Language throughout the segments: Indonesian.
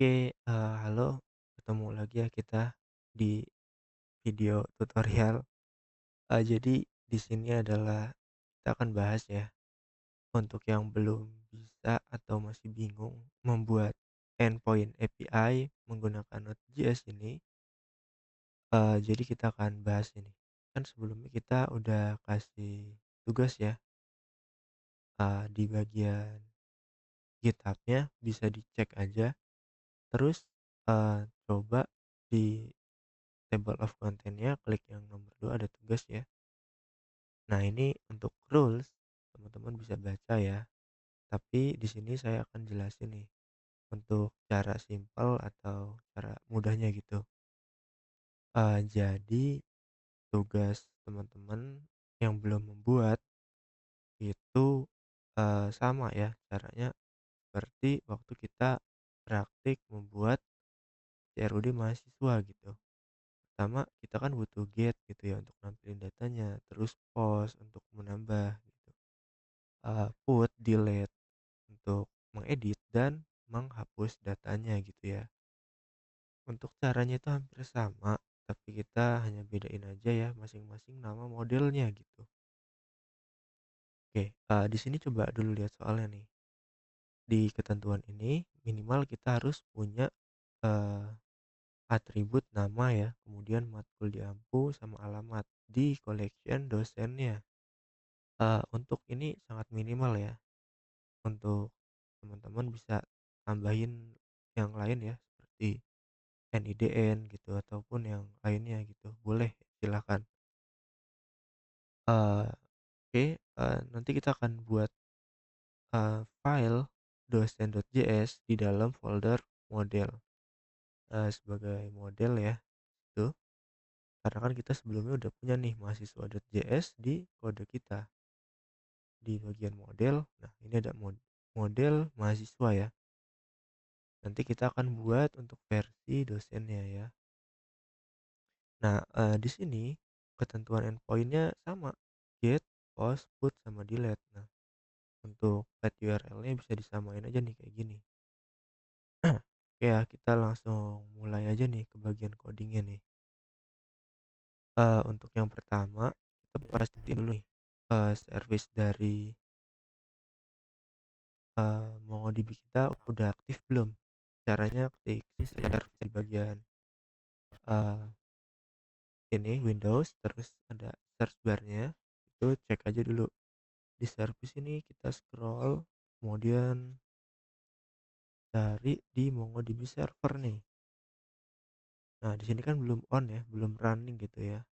Oke, halo, ketemu lagi ya kita di video tutorial. Jadi di sini adalah kita akan bahas ya, untuk yang belum bisa atau masih bingung membuat endpoint API menggunakan Node.js ini, jadi kita akan bahas ini. Kan sebelumnya kita udah kasih tugas ya, di bagian GitHub-nya bisa dicek aja, terus, coba di table of content-nya klik yang nomor 2 ada tugas ya. Nah, ini untuk rules teman-teman bisa baca ya. Tapi di sini saya akan jelasin nih untuk cara simpel atau cara mudahnya gitu. Jadi tugas teman-teman yang belum membuat itu sama ya caranya seperti waktu kita praktik membuat CRUD mahasiswa gitu. Pertama kita kan butuh get gitu ya untuk nampilin datanya, terus post untuk menambah gitu, put, delete untuk mengedit dan menghapus datanya gitu ya. Untuk caranya itu hampir sama, tapi kita hanya bedain aja ya masing-masing nama modelnya gitu. Oke, di sini coba dulu lihat soalnya nih. Di ketentuan ini minimal kita harus punya eee, atribut nama ya, kemudian matkul di ampu sama alamat di collection dosennya. Untuk ini sangat minimal ya, untuk teman-teman bisa tambahin yang lain ya seperti NIDN gitu ataupun yang lainnya gitu, boleh silakan. Oke, nanti kita akan buat, file dosen.js di dalam folder model, sebagai model ya itu, karena kan kita sebelumnya udah punya nih mahasiswa.js di kode kita di bagian model. Nah, ini ada model mahasiswa ya. Nanti kita akan buat untuk versi dosennya ya. Nah, di sini ketentuan endpoint-nya sama, get, post, put, sama delete. Nah, untuk path URL-nya bisa disamain aja nih kayak gini. Ya, kita langsung mulai aja nih ke bagian codingnya nih. Untuk yang pertama, kita pastiin dulu nih, service dari, MongoDB kita udah aktif belum? Caranya ketik service di bagian, eee, ini Windows, terus ada search bar-nya, itu cek aja dulu. Di service ini kita scroll, kemudian cari di MongoDB server nih. Nah, di sini kan belum on ya, belum running gitu ya.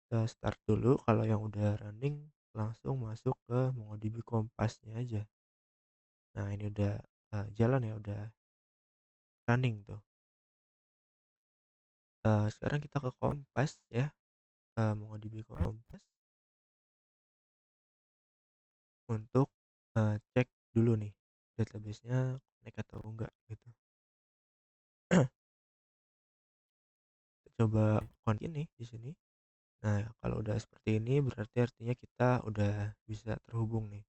Kita start dulu, kalau yang udah running langsung masuk ke MongoDB Kompasnya aja. Nah, ini udah jalan ya, udah running tuh. Sekarang kita ke Kompas ya, MongoDB Kompas untuk cek dulu nih database-nya connect atau enggak gitu. Coba connect ini di sini. Nah, kalau udah seperti ini berarti artinya kita udah bisa terhubung nih.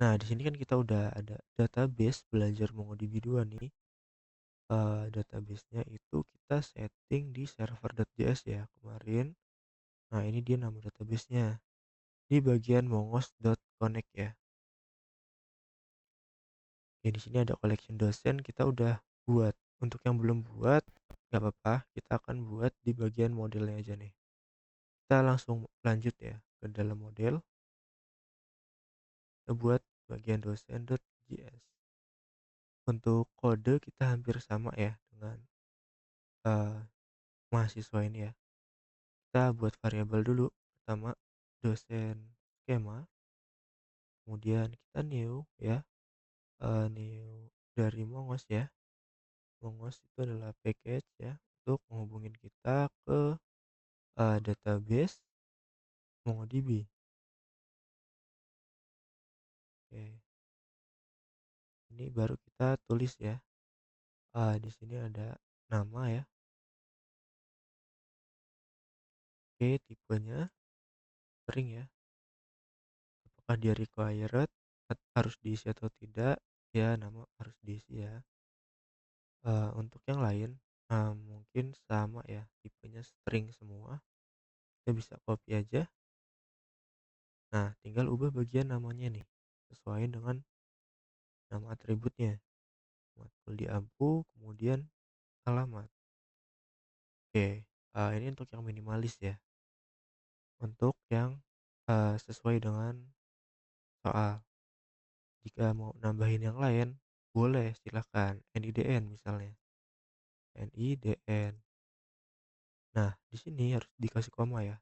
Nah, di sini kan kita udah ada database belajar MongoDB 2 nih. Database-nya itu kita setting di server.js ya kemarin. Nah, ini dia nama database-nya di bagian mongos.connect ya. Ya di sini ada collection dosen kita udah buat. Untuk yang belum buat nggak apa-apa, kita akan buat di bagian modelnya aja nih. Kita langsung lanjut ya ke dalam model, kita buat bagian dosen.js. Untuk kode kita hampir sama ya dengan eh, mahasiswa ini ya. Kita buat variabel dulu. Pertama dosen skema, kemudian kita new ya, new dari Mongos ya. Mongos itu adalah package ya untuk menghubungin kita ke database MongoDB. Oke, ini baru kita tulis ya. Di sini ada nama ya. Oke, tipenya string ya. Apakah dia required harus diisi atau tidak? Ya, nama harus diisi ya. Untuk yang lain, mungkin sama ya, tipenya string semua, kita bisa copy aja. Nah, tinggal ubah bagian namanya nih, sesuai dengan nama atributnya. Matkul di Ampu, kemudian alamat. Oke, ini untuk yang minimalis ya. Untuk yang sesuai dengan soal. Jika mau nambahin yang lain, boleh silahkan NIDN misalnya. NIDN. Nah, di sini harus dikasih koma ya.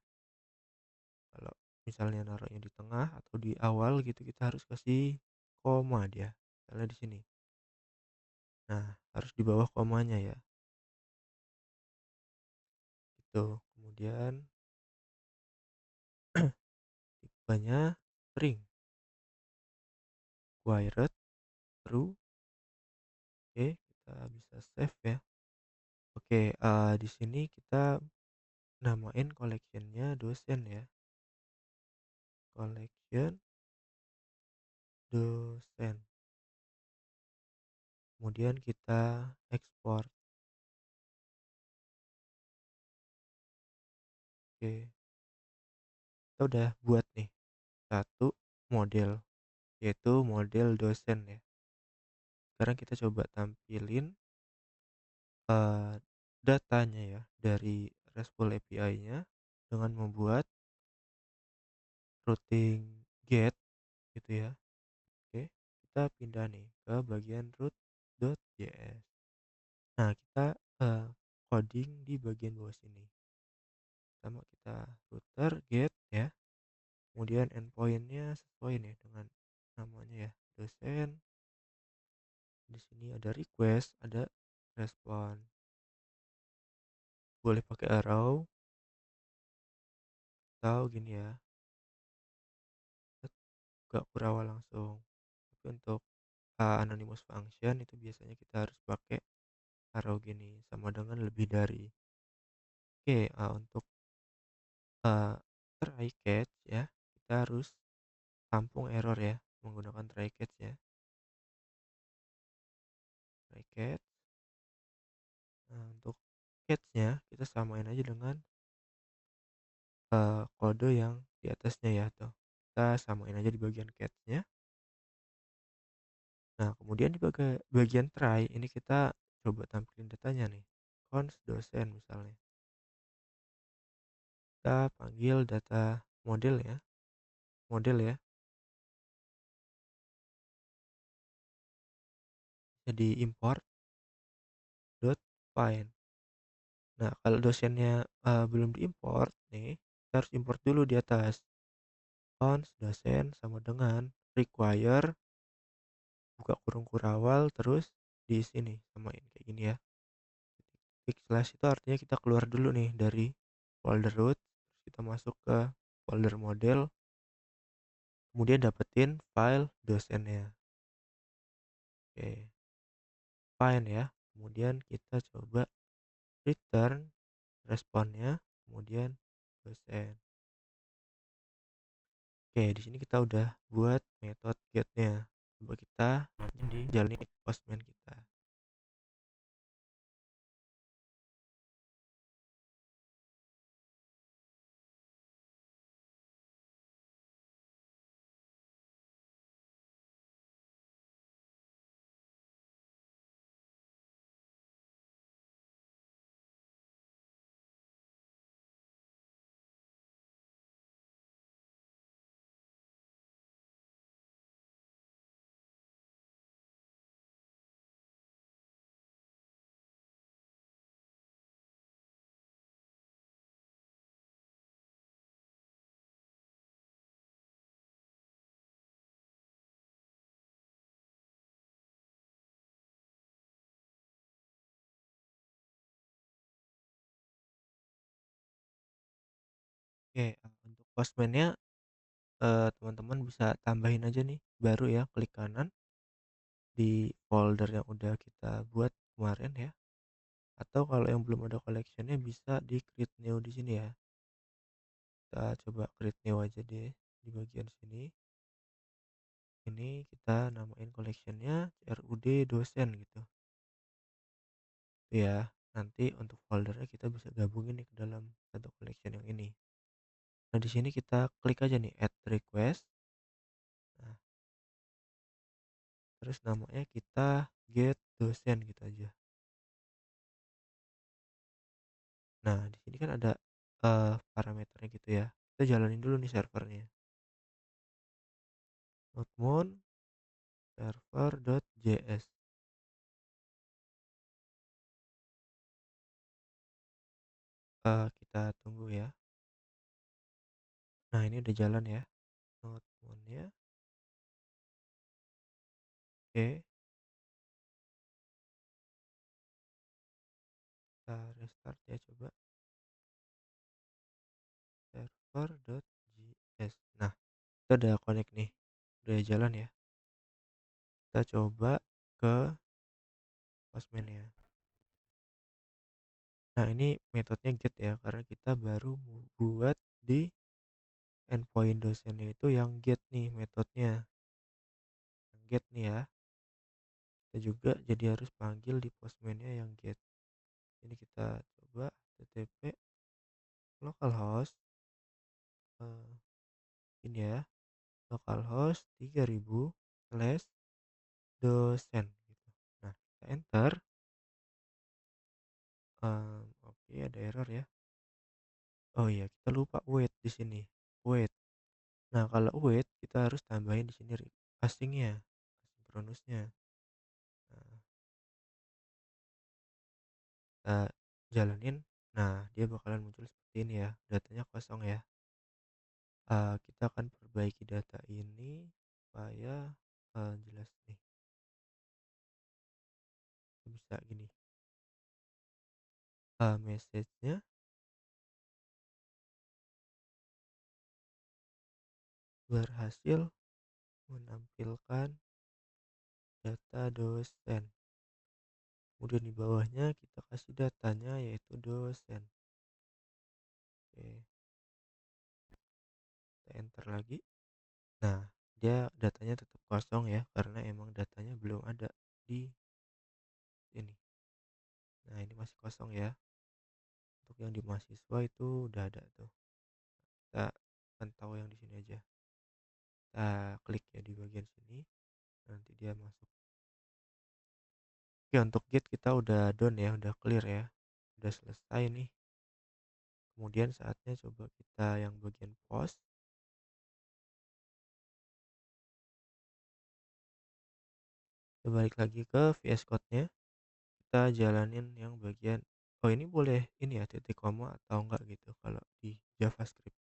Kalau misalnya naruhnya di tengah atau di awal gitu, kita harus kasih koma dia. Misalnya di sini. Nah, harus di bawah komanya ya. Gitu. Kemudian tipenya string, required, true. Oke, kita bisa save ya. Oke, di sini kita namain collectionnya dosen ya. Collection dosen. Kemudian kita ekspor. Oke, kita udah buat nih satu model, yaitu model dosen ya. Sekarang kita coba tampilin eh, datanya ya dari RESTful API-nya dengan membuat routing get gitu ya. Oke, kita pindah nih ke bagian root.js. Nah, kita coding di bagian bawah sini. Pertama kita router get ya. Kemudian endpointnya sesuai nih dengan namanya ya, dosen. Di sini ada request, ada respon. Boleh pakai arrow atau gini ya, gak kurawal langsung. Tapi untuk anonymous function itu biasanya kita harus pakai arrow gini sama dengan lebih dari. Oke, untuk try catch ya, kita harus tampung error ya menggunakan try catch ya. Try catch. Nah, untuk catch-nya kita samain aja dengan kode yang di atasnya ya tuh. Kita samain aja di bagian catch-nya. Nah, kemudian di bagian try ini kita coba tampilin datanya nih. Const dosen misalnya. Kita panggil data model ya. Model ya. Jadi import dot find. Nah, kalau dosennya belum diimport nih, kita harus import dulu di atas. Const dosen sama dengan require buka kurung kurawal terus di sini samain kayak gini ya. Titik slash itu artinya kita keluar dulu nih dari folder root, terus kita masuk ke folder model, kemudian dapetin file dosennya. Oke, find ya. Kemudian kita coba return responnya, kemudian dosen. Oke, di sini kita udah buat metode getnya. Coba kita di jalani postman kita. Oke, untuk postman-nya teman-teman bisa tambahin aja nih baru ya, klik kanan di folder yang udah kita buat kemarin ya. Atau kalau yang belum ada collection-nya bisa di create new di sini ya. Kita coba create new aja deh di bagian sini. Ini kita namain collection-nya CRUD dosen gitu. ya. Nanti untuk foldernya kita bisa gabungin nih ke dalam satu collection yang ini. Nah, di sini kita klik aja nih add request. Nah, terus namanya kita get dosen gitu aja. Nah, di sini kan ada parameternya gitu ya. Kita jalanin dulu nih servernya. Notebook server.js. Kita tunggu ya. Nah, ini udah jalan ya. Notebook-nya. Oke, kita restart ya coba server.js. Nah, kita udah connect nih. Udah jalan ya. Kita coba ke Postman ya. Nah, ini metodenya get ya, karena kita baru buat di endpoint dosennya itu yang get nih metodenya. Yang get nih ya. Kita juga jadi harus panggil di Postman-nya yang get. Ini kita coba http localhost eh, ini ya, localhost 3000 slash dosen gitu. Nah, kita enter. Oke, ada error ya. Oh iya, kita lupa wait di sini. Wait. Nah, kalau wait kita harus tambahin di sini async-nya, asynchronous-nya. Nah, kita jalanin. Nah, dia bakalan muncul seperti ini ya. Datanya kosong ya. Kita akan perbaiki data ini supaya jelas nih. Bisa gini. Message-nya berhasil menampilkan data dosen. Kemudian di bawahnya kita kasih datanya yaitu dosen. Oke, kita enter lagi. Nah, dia datanya tetap kosong ya karena emang datanya belum ada di sini. Nah, ini masih kosong ya. Untuk yang di mahasiswa itu udah ada tuh. Kita pantau yang di sini aja. Kita klik ya di bagian sini. Nanti dia masuk. Oke, untuk gate kita udah done ya, udah clear ya. Udah selesai nih. Kemudian saatnya coba kita yang bagian post. Kita balik lagi ke VS Code-nya. Kita jalanin yang bagian oh ini boleh ini ya titik koma atau enggak gitu kalau di JavaScript.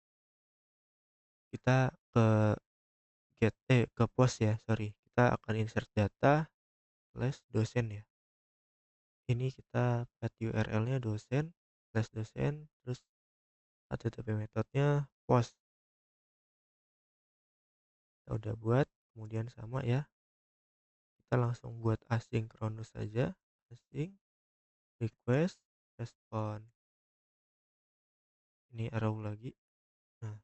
Kita ke ke post ya, sorry. Kita akan insert data slash dosen ya. Ini kita path URL-nya dosen slash dosen terus HTTP metodenya post. Kita udah buat, kemudian sama ya. Kita langsung buat asynchronous saja. Async request respond. Ini arrow lagi. Nah,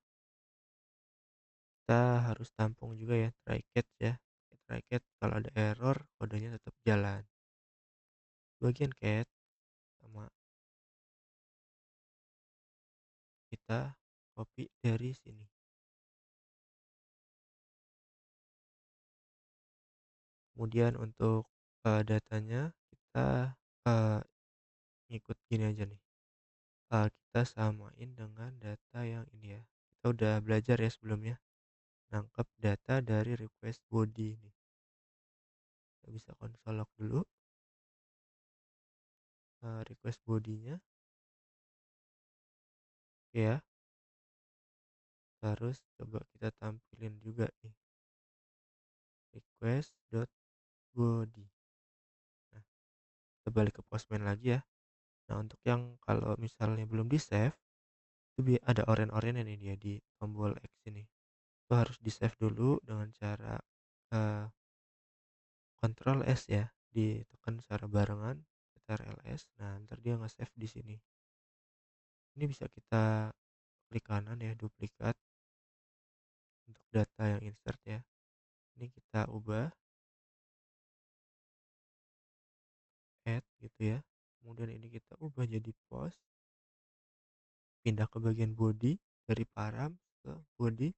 kita harus tampung juga ya try catch ya. Try catch kalau ada error kodenya tetap jalan. Bagian catch sama kita copy dari sini. Kemudian untuk datanya kita ngikut gini aja nih. Kita samain dengan data yang ini ya. Kita udah belajar ya sebelumnya nangkep data dari request body nih. Kita bisa console log dulu request bodinya ya. Terus coba kita tampilin juga nih request.body. Nah, kita balik ke Postman lagi ya. Nah, untuk yang kalau misalnya belum di save, itu ada oren-orennya nih dia di tombol X ini. Itu harus di save dulu dengan cara eh, Ctrl S ya, ditekan secara barengan, Ctrl S. Nah, ntar dia nge-save di sini. Ini bisa kita klik kanan ya, duplikat untuk data yang insert ya. Ini kita ubah, add gitu ya. kemudian ini kita ubah jadi post, pindah ke bagian body, dari param ke body,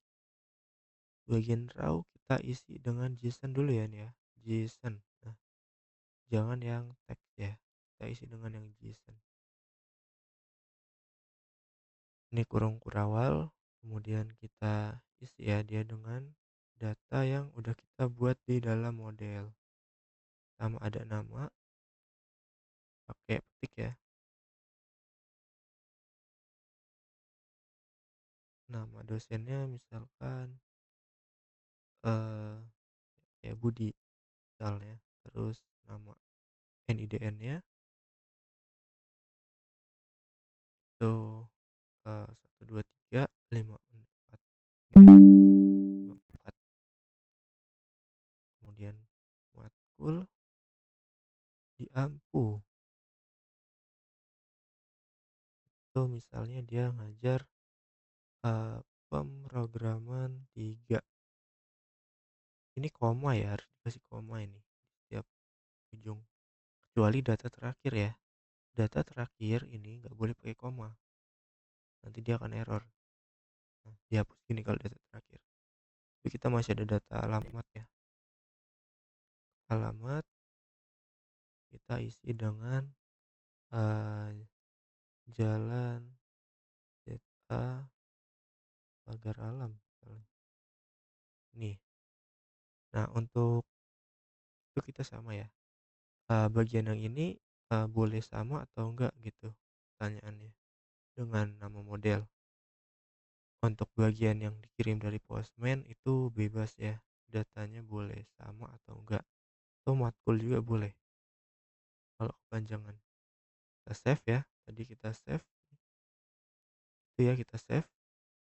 bagian raw kita isi dengan JSON dulu ya nih ya, JSON. Nah, jangan yang teks ya, kita isi dengan yang JSON. Ini kurung kurawal, kemudian kita isi ya dia dengan data yang udah kita buat di dalam model. Sama ada nama, pakai petik ya, nama dosennya misalkan eh ya Budi misalnya, terus nama NIDN-nya itu 12354 54, kemudian matkul di Ampu itu misalnya dia ngajar pemrograman 3. Ini koma ya, harus dikasih koma ini di setiap ujung, kecuali data terakhir ya. Data terakhir ini nggak boleh pakai koma, nanti dia akan error. Nah, dihapus gini kalau data terakhir. Tapi kita masih ada data alamat ya. Alamat kita isi dengan eh, Jalan ZA Pagar Alam misalnya. Nih. Nah, untuk itu kita sama ya. Bagian yang ini boleh sama atau enggak gitu pertanyaannya dengan nama model. Untuk bagian yang dikirim dari Postman itu bebas ya. Datanya boleh sama atau enggak. Atau matkul juga boleh. Kalau kepanjangan. Kita save ya. Tadi kita save. Itu ya kita save.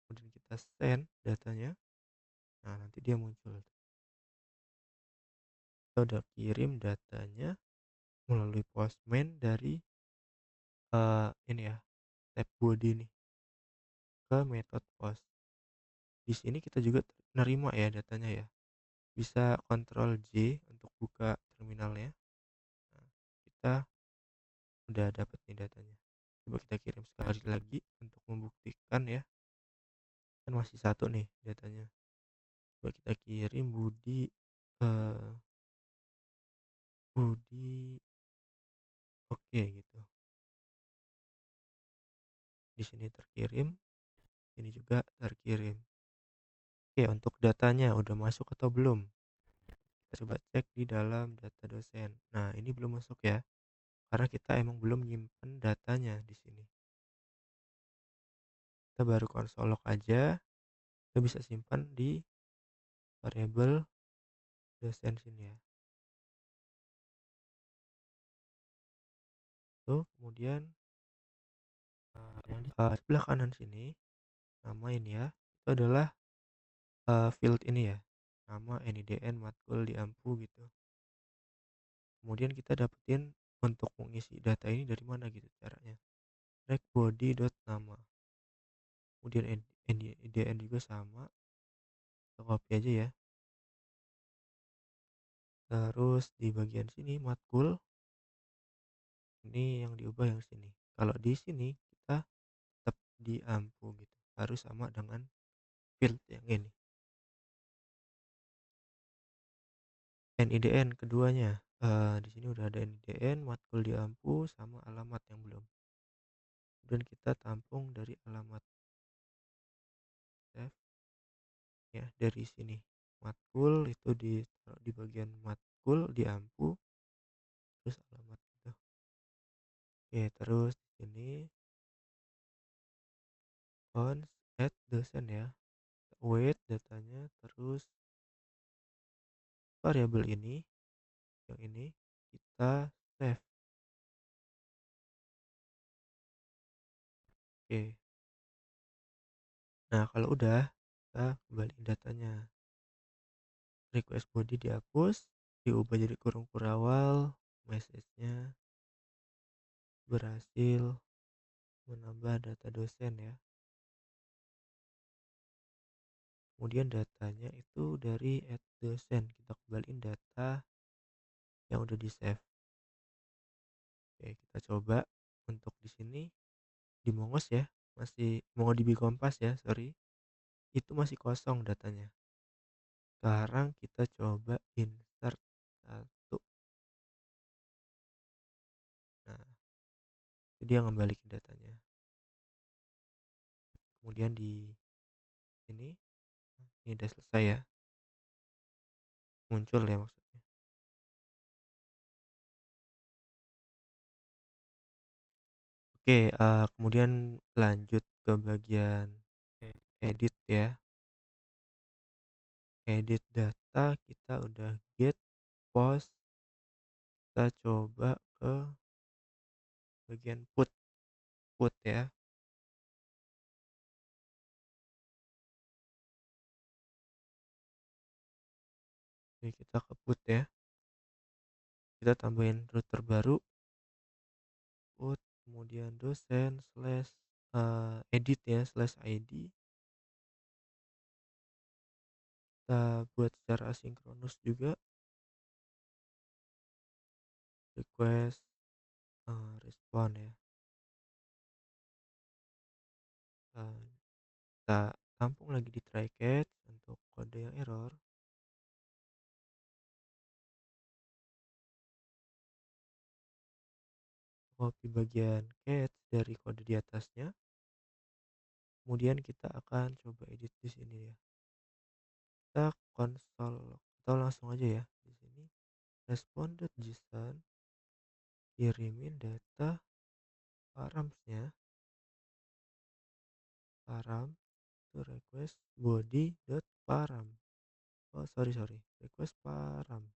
Kemudian kita send datanya. Nah, nanti dia muncul. Kita udah kirim datanya melalui Postman dari ini ya, tab body nih ke method post. Di sini kita juga nerima ya datanya ya. Bisa Ctrl J untuk buka terminalnya. Nah, kita udah dapat nih datanya. Coba kita kirim sekali lagi untuk membuktikan ya. Kan masih satu nih datanya. Coba kita kirim Budi Budi oke gitu. Di sini terkirim, ini juga terkirim. Oke, untuk datanya udah masuk atau belum? Kita coba cek di dalam data dosen. Nah, ini belum masuk ya, karena kita emang belum nyimpen datanya di sini. Kita baru konsol log aja, kita bisa simpan di variabel dosen sini ya. Tuh, kemudian yang di sebelah kanan sini, nama ini ya, itu adalah field ini ya, nama NIDN matkul di Ampu gitu. Kemudian kita dapetin untuk mengisi data ini dari mana gitu caranya. Rek body.nama. Kemudian IDN juga sama, kita copy aja ya. Terus di bagian sini matkul, ini yang diubah yang sini. Kalau di sini kita tetap di ampu gitu, harus sama dengan field yang ini. NIDN keduanya, di sini udah ada NIDN, matkul di ampu sama alamat yang belum. Kemudian kita tampung dari alamat, save ya dari sini. Matkul itu di bagian matkul di ampu, terus alamat itu. Oke, terus di sini cons add dosen ya, wait datanya, terus variabel ini yang ini kita save. Oke, nah kalau udah kita kembaliin datanya, request body dihapus, diubah jadi kurung kurawal, message-nya berhasil menambah data dosen ya. Kemudian datanya itu dari add dosen, kita kembaliin data yang udah di save. Oke, kita coba untuk di sini di Mongos ya, masih MongoDB Kompas ya, sorry, itu masih kosong datanya. Sekarang kita coba insert satu. Nah, itu dia ngembalikin datanya. Kemudian di sini, ini udah selesai ya, muncul ya maksudnya. Oke, kemudian lanjut ke bagian edit ya. Edit data kita udah get, post, kita coba ke bagian put ya. Oke, kita ke put ya. Kita tambahin router baru, put, kemudian dosen slash edit ya, slash id. Kita buat secara asinkronus juga, request respon ya. Eh, kita tampung lagi di try catch untuk kode yang error. Copy bagian catch dari kode di atasnya. Kemudian kita akan coba edit di sini ya. Kita konsol atau langsung aja ya di sini respon.json, kirimin data paramsnya, param to request body.param. Oh, sorry, request param.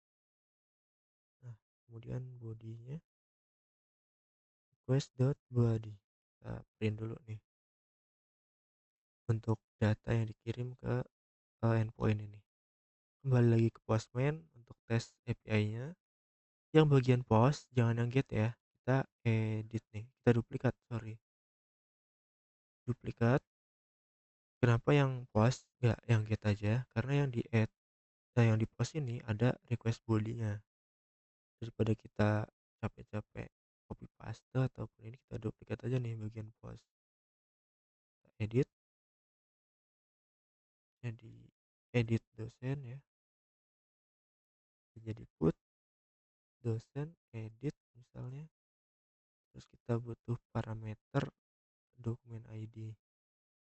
Nah, kemudian bodinya request.body. Kita print dulu nih untuk data yang dikirim ke endpoint ini. Kembali lagi ke Postman untuk tes API-nya. Yang bagian post jangan yang get ya. Kita edit nih, kita duplikat, sorry. Duplikat. Kenapa yang post nggak yang get aja? Karena yang di add, nah yang di post ini ada request body-nya. Daripada kita capek-capek copy paste ataupun ini, kita duplikat aja nih bagian post. Kita edit, jadi edit dosen ya. Jadi put dosen edit misalnya. Terus kita butuh parameter dokumen ID.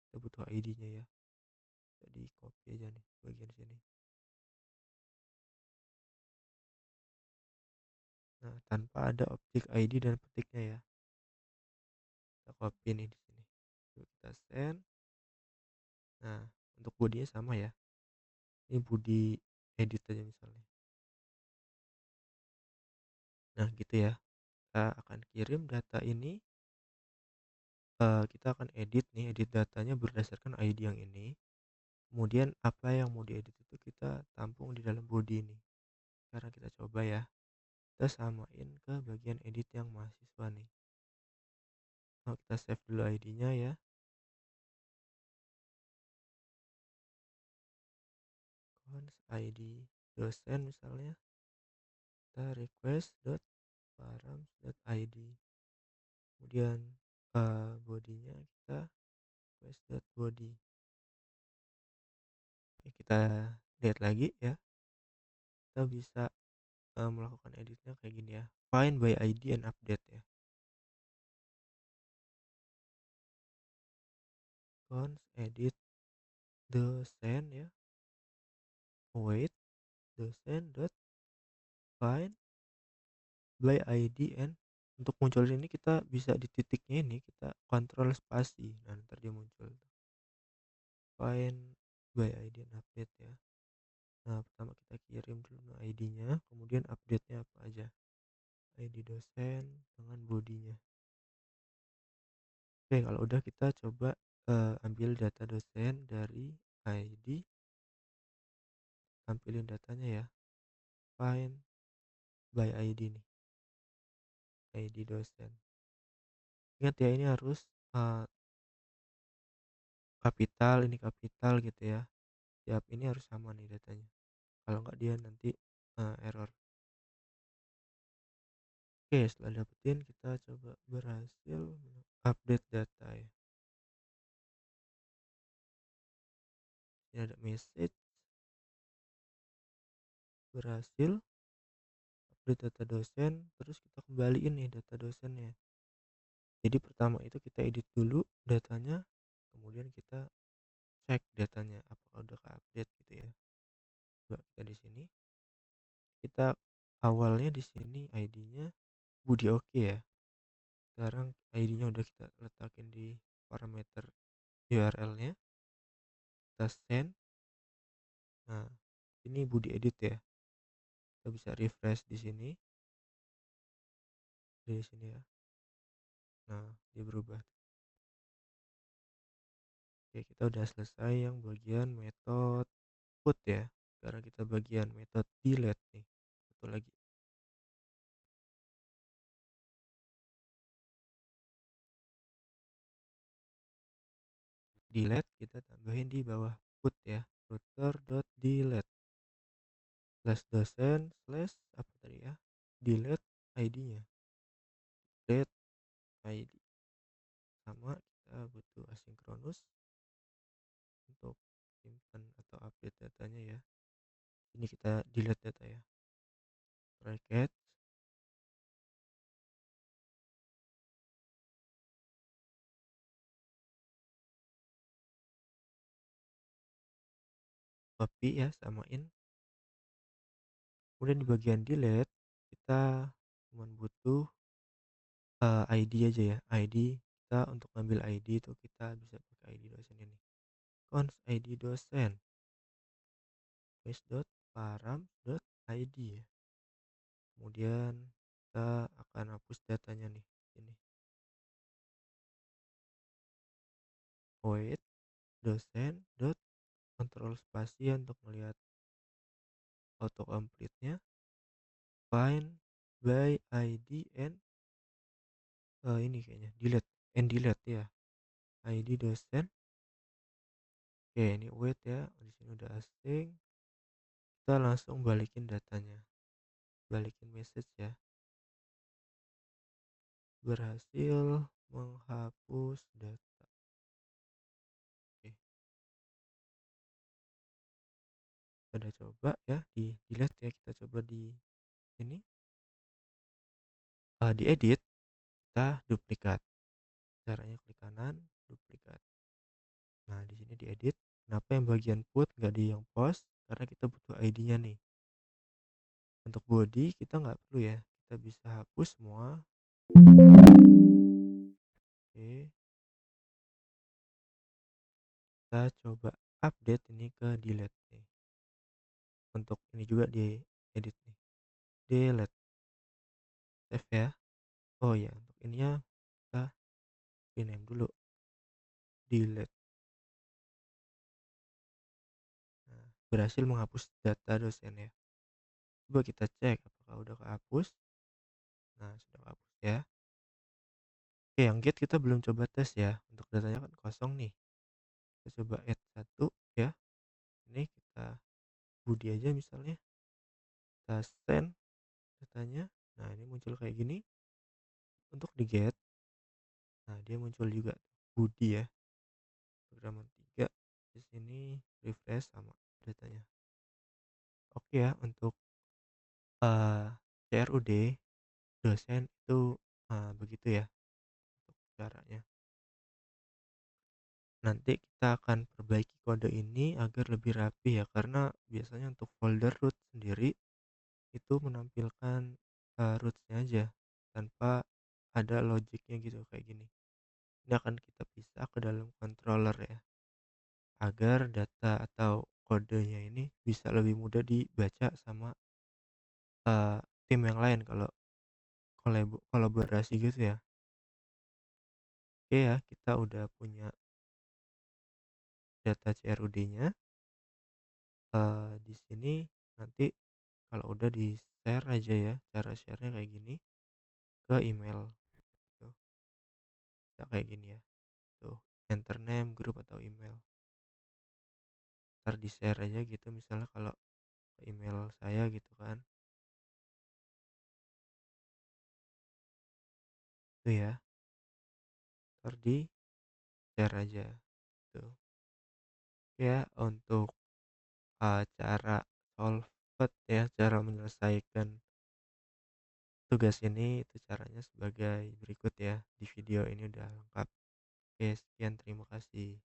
Kita butuh ID-nya ya. Jadi copy aja nih bagian sini. Nah, tanpa ada objek ID dan petiknya ya. Kita copy nih di sini. Lalu kita send. Nah, untuk bodinya sama ya. Ini body edit aja misalnya. Nah, gitu ya. Kita akan kirim data ini. Kita akan edit nih, edit datanya berdasarkan ID yang ini. Kemudian apa yang mau diedit itu kita tampung di dalam body ini. Sekarang kita coba ya. Kita samain ke bagian edit yang mahasiswa nih. Nah, kita save dulu ID-nya ya. Cons ID dosen misalnya. Kita request.params.id. Kemudian bodinya kita request.body. Oke, kita lihat lagi ya. Kita bisa melakukan editnya kayak gini ya. Find by ID and update ya. Cons edit dosen ya. Wait dosen dot find by ID and untuk muncul ini kita bisa di titiknya ini kita kontrol spasi. Nah, ntar dia muncul. Find by ID and update ya. Nah, pertama kita kirim dulu ID-nya, kemudian update-nya apa aja. ID dosen dengan bodinya. Oke, kalau udah kita coba ambil data dosen dari ID, tampilin datanya ya. Find by ID nih, ID dosen. Ingat ya, ini harus kapital, ini kapital gitu ya. Tiap ini harus sama nih datanya. Kalau nggak dia nanti error. Oke, setelah dapetin kita coba berhasil update data ya. Ini ada message berhasil update data dosen, terus kita kembaliin nih data dosennya. Jadi pertama itu kita edit dulu datanya, kemudian kita cek datanya apakah udah ke-update gitu ya. Coba kita di sini, kita awalnya di sini ID-nya Budi oke ya. Sekarang ID-nya udah kita letakin di parameter URL-nya, kita send. Nah, ini Budi edit ya. Kita bisa refresh di sini, di sini ya. Nah, dia berubah. Oke, kita udah selesai yang bagian metode put ya. Sekarang kita bagian metode delete nih. Satu lagi. Delete kita tambahin di bawah put ya. Router.delete slash dosen slash apa tadi ya? Delete ID-nya. Delete ID sama kita butuh asinkronus untuk simpan atau update datanya ya. Ini kita delete data ya. Bracket copy ya, samain. Kemudian di bagian delete kita cuma butuh ID aja ya. ID kita untuk ngambil ID itu kita bisa pakai ID dosen ini. Cons ID dosen param.id ya. Kemudian kita akan hapus datanya nih. Ini void dosen dot kontrol spasi untuk melihat autocomplete-nya, find by ID and ini kayaknya delete ya. ID dosen. Oke, ini wait ya. Di sini udah asing. Kita langsung balikin datanya. Balikin message ya. Berhasil menghapus data. Oke, kita udah coba ya di delete ya. Kita coba di ini di edit, kita duplikat. Caranya klik kanan, duplikat. Nah, di sini diedit. Kenapa yang bagian put nggak di yang post? Karena kita butuh ID-nya nih. Untuk body kita nggak perlu ya. Kita bisa hapus semua. Oke, kita coba update ini ke delete nih. Untuk ini juga di edit nih. Delete, save ya. Oh ya, untuk ininya kita rename dulu. Delete. Nah, berhasil menghapus data dosen ya. Coba kita cek apakah udah kehapus. Nah, sudah kehapus ya. Oke, yang get kita belum coba tes ya. Untuk datanya kan kosong nih. Kita coba add satu ya. Ini kita body aja misalnya. Kita send datanya. Nah, ini muncul kayak gini. Untuk di get, nah dia muncul juga body ya. Programan 3 di sini refresh sama datanya. Oke ya, untuk CRUD dosen itu begitu ya untuk caranya. Nanti kita akan perbaiki kode ini agar lebih rapi ya, karena biasanya untuk folder root sendiri itu menampilkan rootsnya aja tanpa ada logiknya gitu kayak gini. Ini akan kita pisah ke dalam controller ya, agar data atau kodenya ini bisa lebih mudah dibaca sama eh, tim yang lain kalau kolaborasi gitu ya. Oke ya, kita udah punya data CRUD-nya. Di sini nanti kalau udah di-share aja ya, cara share-nya kayak gini ke email tuh. Bisa kayak gini ya. Tuh, enter name, grup atau email. Ntar di-share aja gitu misalnya kalau ke email saya gitu kan. itu ya, entar di-share aja tuh. Ya untuk, cara solve ya, cara menyelesaikan tugas ini itu caranya sebagai berikut ya, di video ini udah lengkap. Oke sekian terima kasih.